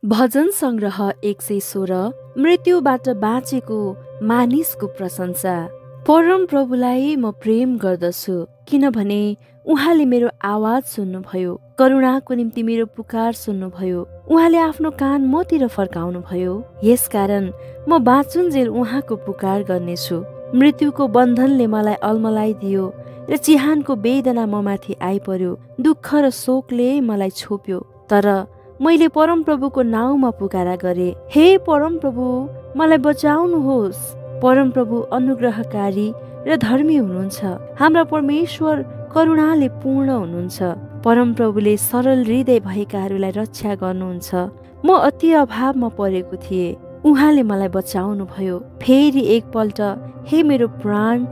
भजन संग्रह 116 मृत्युबाट बाँचेको मानिसको प्रशंसा। परम प्रभुलाई म प्रेम गर्दछु, किनभने उहाँले मेरो आवाज सुन्नुभयो, करुणाको निम्ति मेरो पुकार सुन्नुभयो। उहाँले आफ्नो कान मतिर फर्काउनुभयो। यसकारण म बाँचुन्जेल उहाँको पुकार गर्नेछु। मृत्युको बन्धनले मलाई अल्मलाइदियो र चिहानको वेदना ममाथि आइपर्यो। दुःख र शोकले मलाई छोप्यो, तर मैले परमप्रभुको नाउँमा पुकारा गरे। हे परमप्रभु, मलाई बचाउनुहोस्। परमप्रभु अनुग्रहकारी र धर्मी हुनुहुन्छ। हाम्रा परमेश्वर करुणाले पूर्ण हुनुहुन्छ। परमप्रभुले सरल हृदय भएकाहरूलाई रक्षा गर्नुहुन्छ। म अति अभावमा परेको थिएँ, उहाँले मलाई बचाउनु भयो। फेरि एकपल्ट हे मेरो प्राण,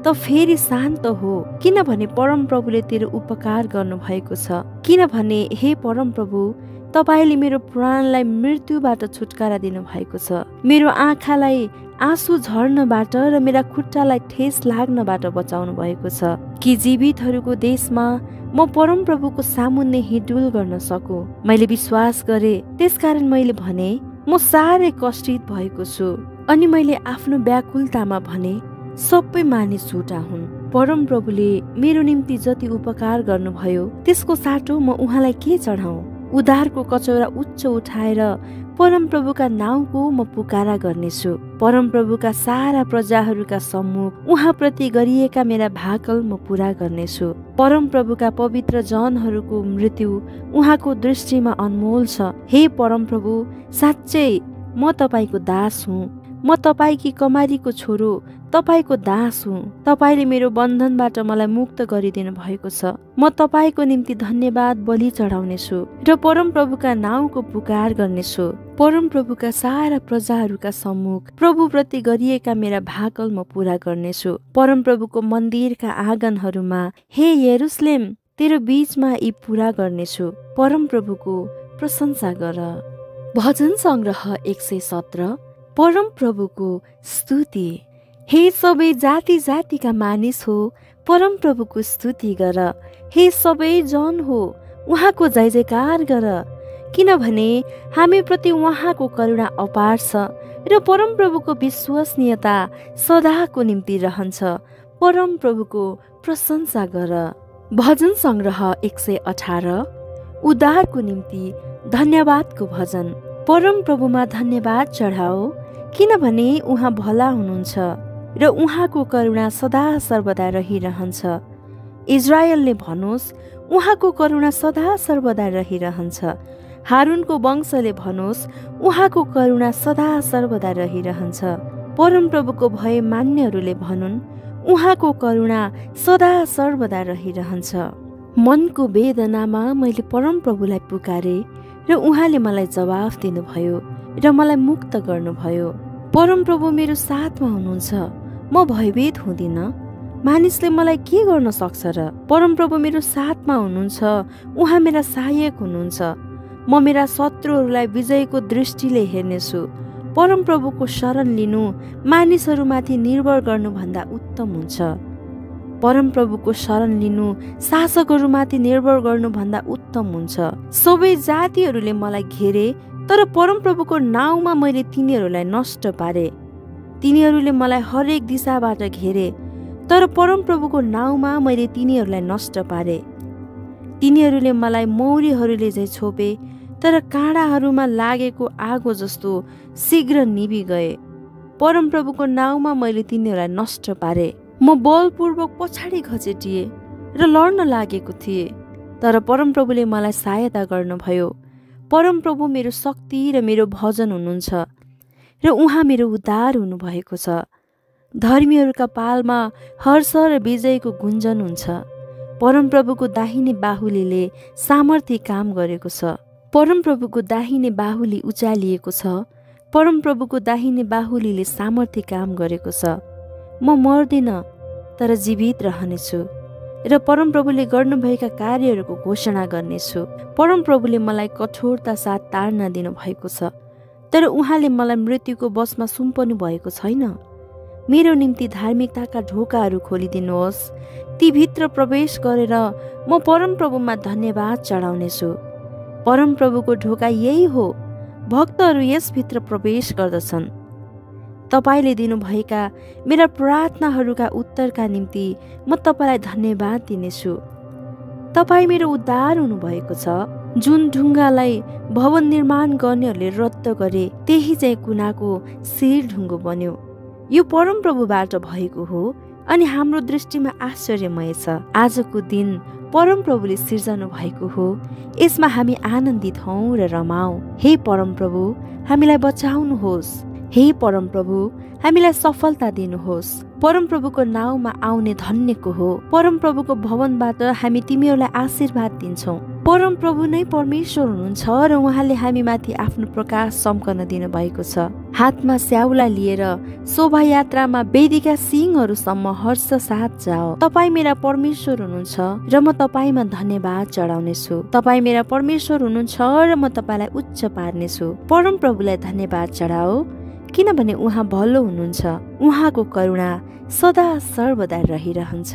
त फेरि शान्त हो, किनभने परमप्रभुले तेरो उपकार गर्नुभएको छ। किनभने हे परमप्रभु, तपाईले मेरो प्राणलाई मृत्युबाट छुटकारा दिनुभएको छ। मेरो आँखालाई आँसु झर्नबाट र मेरा खुट्टालाई ठेस लाग्नबाट बचाउनु भएको छ, कि जीवितहरूको देशमा म परमप्रभुको सामुन्ने हिँडडुल गर्न सकूँ। मैले विश्वास गरे, त्यसकारण मैले भने, म साह्रै कष्टित भएको छु। अनि मैले आफ्नो व्याकुलतामा भने, सबै मानिस झुटा हुन्। परमप्रभुले मेरो निम्ति जति उपकार गर्नुभयो, त्यसको साटो म उहाँलाई के चढाउँ। उद्धारको कचौरा उच्च उठाएर परमप्रभुका नाउँको म पुकारा गर्नेछु। परमप्रभुका सारा प्रजाहरूका सम्मुख उहाँप्रति गरिएका मेरा भाकल म पूरा गर्नेछु। परमप्रभुका पवित्र जनहरूको मृत्यु उहाँको दृष्टिमा अनमोल छ। हे परमप्रभु, साँच्चै म तपाईको दास हुँ। म तपाईकी कमारीको छोरो, तपाईको दास हुँ। तपाईले मेरो बन्धनबाट मलाई मुक्त गरिदिनु भएको छ। म तपाईको निम्ति धन्यवाद बलि चढाउनेछु र परमप्रभुका नाउँको पुकार गर्नेछु। परमप्रभुका सारा प्रजाहरूका सम्मुख प्रभुप्रति गरिएका मेरा भाकल म पूरा गर्नेछु। परमप्रभुको मन्दिरका आँगनहरूमा, हे यरुशलेम, तेरो बीचमा यी पूरा गर्नेछु। परमप्रभुको प्रशंसा गर। भजन संग्रह 117 परमप्रभुको स्तुति। हे सबै जाति जातिका मानिस हो, परमप्रभुको स्तुति गर। हे सबै जन हो, उहाँको जय जयकार गर, किनभने हामी प्रति उहाँको करुणा अपार छ र परमप्रभुको विश्वसनीयता सदाको निम्ति रहन्छ। परमप्रभुको प्रशंसा गर। भजन संग्रह 118 उद्धारको निम्ति धन्यवादको भजन। परमप्रभुमा धन्यवाद चढाओ, किनभने उहाँ भला हुनुहुन्छ र उहाँको करुणा सदा सर्वदा रहिरहन्छ। इजरायलले भनोस्, उहाँको करुणा सदा सर्वदा रहिरहन्छ। हारूनको वंशले भनोस्, उहाँको करुणा सदा सर्वदा रहिरहन्छ। परमप्रभुको भय मान्नेहरूले भनुन्, उहाँको करुणा सदा सर्वदा रहिरहन्छ। मनको वेदनामा मैले परमप्रभुलाई पुकारे र उहाँले मलाई जवाफ दिनुभयो र मलाई मुक्त गर्नुभयो। परमप्रभु मेरो साथमा हुनुहुन्छ, म भयभीत हुँदिन। मानिसले मलाई के गर्न सक्छ र? परमप्रभु मेरो साथमा हुनुहुन्छ, उहाँ मेरा सहायक हुनुहुन्छ। म मेरा शत्रुहरूलाई विजयको दृष्टिले हेर्नेछु। परमप्रभुको शरण लिनु मानिसहरूमाथि निर्भर गर्नुभन्दा उत्तम हुन्छ। परमप्रभुको शरण लिनु शासकहरूमाथि निर्भर गर्नुभन्दा उत्तम हुन्छ। सबै जातिहरूले मलाई घेरे, तर परमप्रभुको नाउँमा मैले तिनीहरूलाई नष्ट पारे। तिनीहरूले मलाई हरेक दिशाबाट घेरे, तर परमप्रभुको नाउँमा मैले तिनीहरूलाई नष्ट पारे। तिनीहरूले मलाई मौरीहरूले झै छोपे, तर काँडाहरूमा लागेको आगो जस्तो शीघ्र निभि गए। परमप्रभुको नाउँमा मैले तिनीहरूलाई नष्ट पारे। म बलपूर्वक पछाडि खचेटिए र लड्न लागेको थिएँ, तर परमप्रभुले मलाई सहायता गर्नुभयो। परमप्रभु मेरो शक्ति र मेरो भजन हुनुहुन्छ र उहाँ मेरो उद्धार हुनुभएको छ। धर्मीहरूका पालमा हर्ष र विजयको गुन्जन हुन्छ। परमप्रभुको दाहिने बाहुलीले सामर्थ्य काम गरेको छ। परमप्रभुको दाहिने बाहुली उचालिएको छ। परमप्रभुको दाहिने बाहुलीले सामर्थ्य काम गरेको छ। म मर्दिन, तर जीवित रहनेछु र परमप्रभुले गर्नुभएका कार्यहरूको घोषणा गर्नेछु। परमप्रभुले मलाई कठोरता साथ ताड्न दिनुभएको छ, तर उहाँले मलाई मृत्युको बसमा सुम्पनु भएको छैन। मेरो निम्ति धार्मिकताका ढोकाहरू खोलिदिनुहोस्। ती भित्र प्रवेश गरेर म परमप्रभुमा धन्यवाद चढाउनेछु। परमप्रभुको ढोका यही हो, भक्तहरू यसभित्र प्रवेश गर्दछन्। तपाईले दिनुभएका मेरा प्रार्थनाहरूका उत्तरका निम्ति म तपाईलाई धन्यवाद दिनेछु। तपाईँ मेरो उद्धार हुनुभएको छ। जुन ढुङ्गालाई भवन निर्माण गर्नेहरूले रद्द गरे त्यही चाहिँ कुनाको शिर ढुङ्गो बन्यो। यो परमप्रभुबाट भएको हो अनि हाम्रो दृष्टिमा आश्चर्यमय छ। आजको दिन परमप्रभुले सिर्जनु भएको हो। यसमा हामी आनन्दित हौँ र रमाऊ। हे परमप्रभु, हामीलाई बचाउनुहोस्। हे परमप्रभु, हामीलाई सफलता दिनुहोस्। परमप्रभुको नाउँमा आउने धन्यको हो। परमप्रभुको भवनबाट हामी तिमीहरूलाई आशीर्वाद दिन्छौँ। परमप्रभु नै परमेश्वर हुनुहुन्छ र उहाँले हामीमाथि आफ्नो प्रकाश चम्कन दिनुभएको छ। हातमा स्याउला लिएर शोभायात्रामा वेदीका सिंहहरूसम्म हर्ष साथ जाओ। तपाईँ मेरा परमेश्वर हुनुहुन्छ र म तपाईँमा धन्यवाद चढाउनेछु। तपाईँ मेरा परमेश्वर हुनुहुन्छ र म तपाईँलाई उच्च पार्नेछु। परमप्रभुलाई धन्यवाद चढाओ, किनभने उहाँ भलो हुनुहुन्छ। उहाँको करुणा सदा सर्वदा रहिरहन्छ।